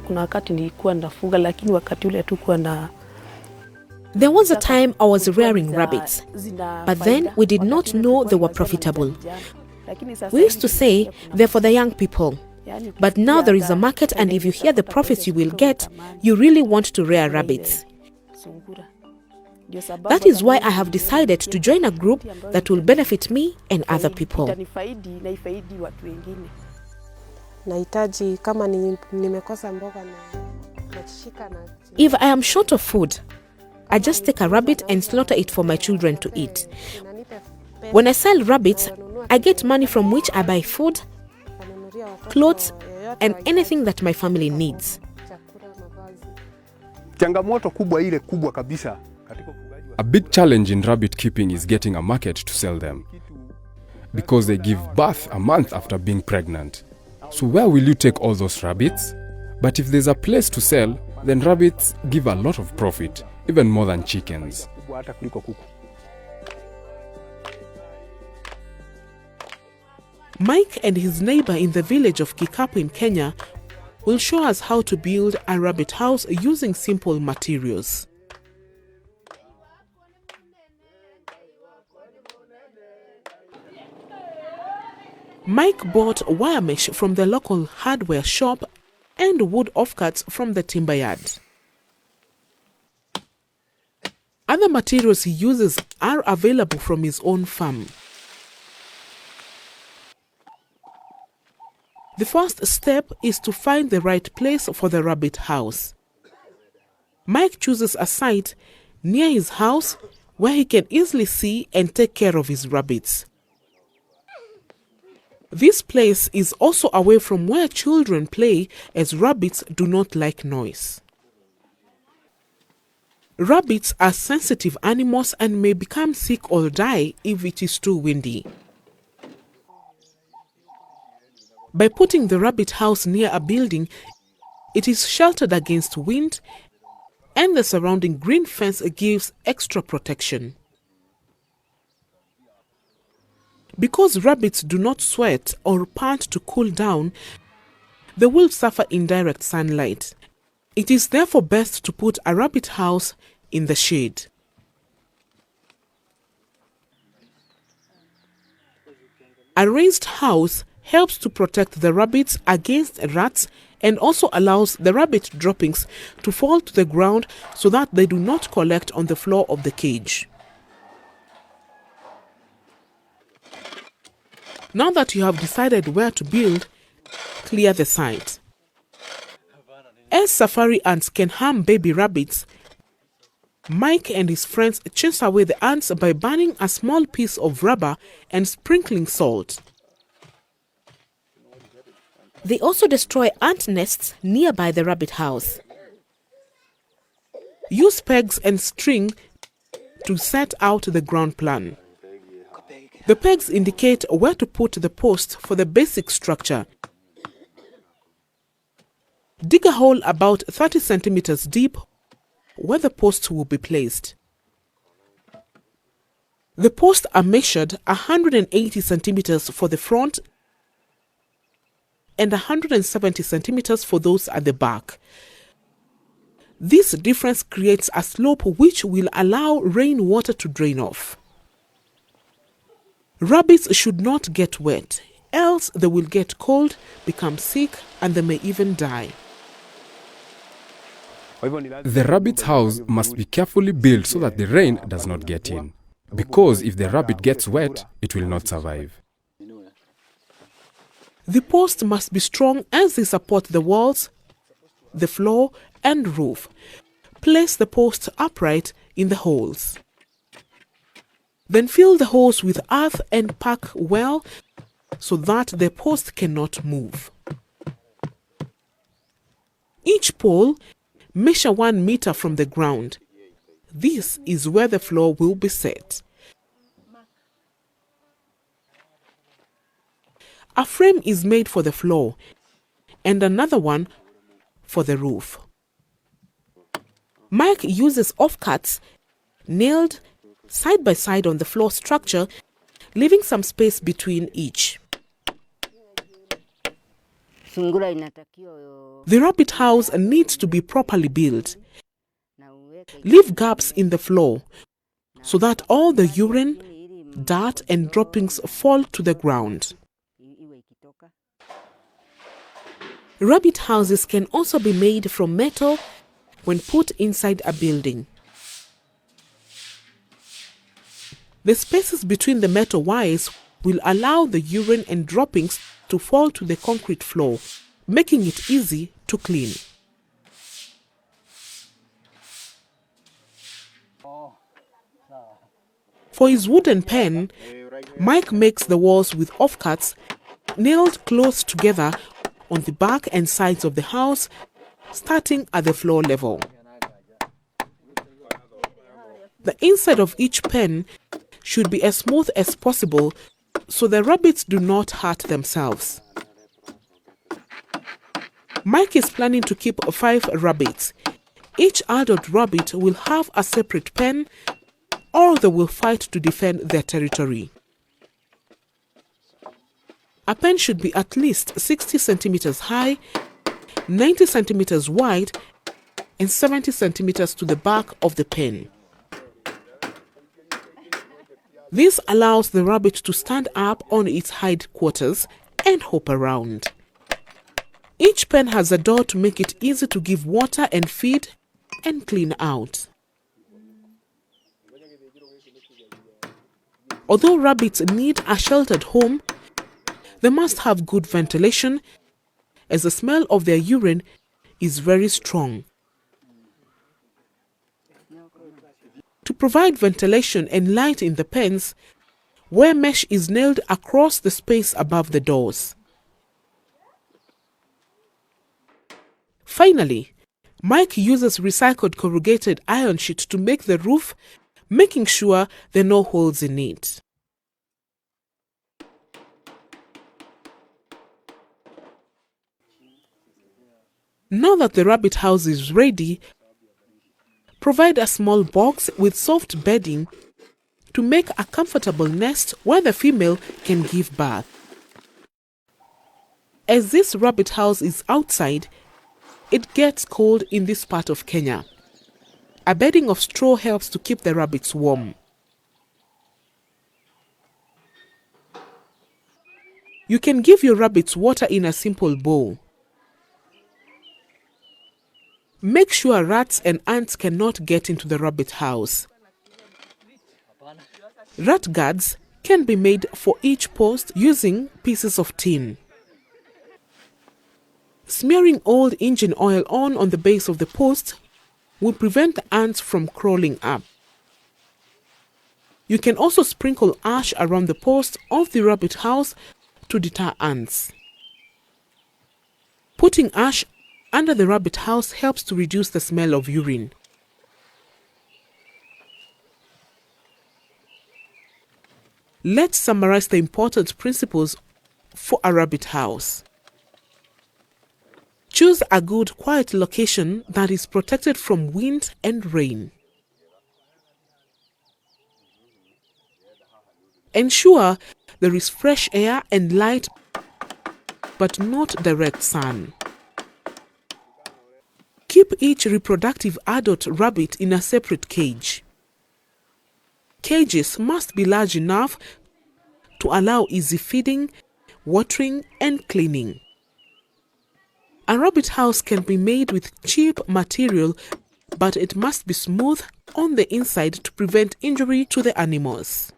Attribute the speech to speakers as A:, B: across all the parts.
A: kuna wakati nilikuwa nafuga lakini wakati ule hatukuwa na.
B: There was a time I was rearing rabbits, but then we did not know they were profitable. We used to say they're for the young people. But now there is a market, and if you hear the profits you will get, you really want to rear rabbits. That is why I have decided to join a group that will benefit me and other people. If I am short of food, I just take a rabbit and slaughter it for my children to eat. When I sell rabbits, I get money from which I buy food, clothes, and anything that my family needs.
C: A big challenge in rabbit keeping is getting a market to sell them, because they give birth a month after being pregnant. So where will you take all those rabbits? But if there's a place to sell, then rabbits give a lot of profit, even more than chickens.
D: Mike and his neighbor in the village of Kikapu in Kenya will show us how to build a rabbit house using simple materials. Mike bought wire mesh from the local hardware shop and wood offcuts from the timber yard. Other materials he uses are available from his own farm. The first step is to find the right place for the rabbit house. Mike chooses a site near his house where he can easily see and take care of his rabbits. This place is also away from where children play, as rabbits do not like noise. Rabbits are sensitive animals and may become sick or die if it is too windy. By putting the rabbit house near a building, it is sheltered against wind, and the surrounding green fence gives extra protection. Because rabbits do not sweat or pant to cool down, they will suffer indirect sunlight. It is therefore best to put a rabbit house in the shade. A raised house helps to protect the rabbits against rats and also allows the rabbit droppings to fall to the ground so that they do not collect on the floor of the cage. Now that you have decided where to build, clear the site. As safari ants can harm baby rabbits, Mike and his friends chase away the ants by burning a small piece of rubber and sprinkling salt.
B: They also destroy ant nests nearby the rabbit house.
D: Use pegs and string to set out the ground plan. The pegs indicate where to put the post for the basic structure. Dig a hole about 30 centimeters deep where the posts will be placed. The posts are measured 180 centimeters for the front and 170 centimeters for those at the back. This difference creates a slope which will allow rainwater to drain off. Rabbits should not get wet, else they will get cold, become sick, and they may even die.
C: The rabbit's house must be carefully built so that the rain does not get in, because if the rabbit gets wet, it will not survive.
D: The posts must be strong as they support the walls, the floor, and roof. Place the posts upright in the holes. Then fill the holes with earth and pack well so that the post cannot move. Each pole measure 1 meter from the ground. This is where the floor will be set. A frame is made for the floor and another one for the roof. Mike uses offcuts nailed side by side on the floor structure, leaving some space between each. The rabbit house needs to be properly built. Leave gaps in the floor so that all the urine, dirt and droppings fall to the ground. Rabbit houses can also be made from metal when put inside a building. The spaces between the metal wires will allow the urine and droppings to fall to the concrete floor, making it easy to clean. For his wooden pen, Mike makes the walls with offcuts nailed close together on the back and sides of the house, starting at the floor level. The inside of each pen should be as smooth as possible so the rabbits do not hurt themselves. Mike is planning to keep 5 rabbits. Each adult rabbit will have a separate pen, or they will fight to defend their territory. A pen should be at least 60 centimeters high, 90 centimeters wide, and 70 centimeters to the back of the pen. This allows the rabbit to stand up on its hindquarters and hop around. Each pen has a door to make it easy to give water and feed and clean out. Although rabbits need a sheltered home, they must have good ventilation, as the smell of their urine is very strong. To provide ventilation and light in the pens, wire mesh is nailed across the space above the doors. Finally, Mike uses recycled corrugated iron sheet to make the roof, making sure there are no holes in it. Now that the rabbit house is ready, provide a small box with soft bedding to make a comfortable nest where the female can give birth. As this rabbit house is outside, it gets cold in this part of Kenya. A bedding of straw helps to keep the rabbits warm. You can give your rabbits water in a simple bowl. Make sure rats and ants cannot get into the rabbit house. Rat guards can be made for each post using pieces of tin. Smearing old engine oil on the base of the post will prevent the ants from crawling up. You can also sprinkle ash around the post of the rabbit house to deter ants. Putting ash under the rabbit house helps to reduce the smell of urine. Let's summarize the important principles for a rabbit house. Choose a good, quiet location that is protected from wind and rain. Ensure there is fresh air and light, but not direct sun. Keep each reproductive adult rabbit in a separate cage. Cages must be large enough to allow easy feeding, watering, and cleaning. A rabbit house can be made with cheap material, but it must be smooth on the inside to prevent injury to the animals.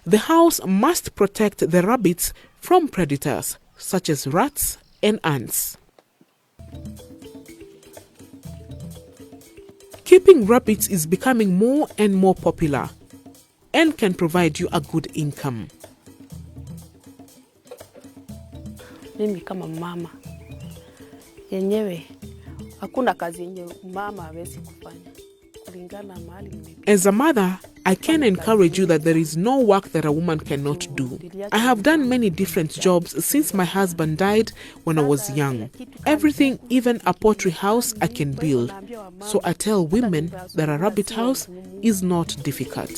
D: The house must protect the rabbits from predators such as rats and ants. Keeping rabbits is becoming more and more popular and can provide you a good income.
A: Mimi kama mama yenyewe hakuna kazi yenye mama hawezi kufanya kulingana mahali nimepitia.
D: As a mother, I can encourage you that there is no work that a woman cannot do. I have done many different jobs since my husband died when I was young. Everything, even a poultry house, I can build. So I tell women that a rabbit house is not difficult.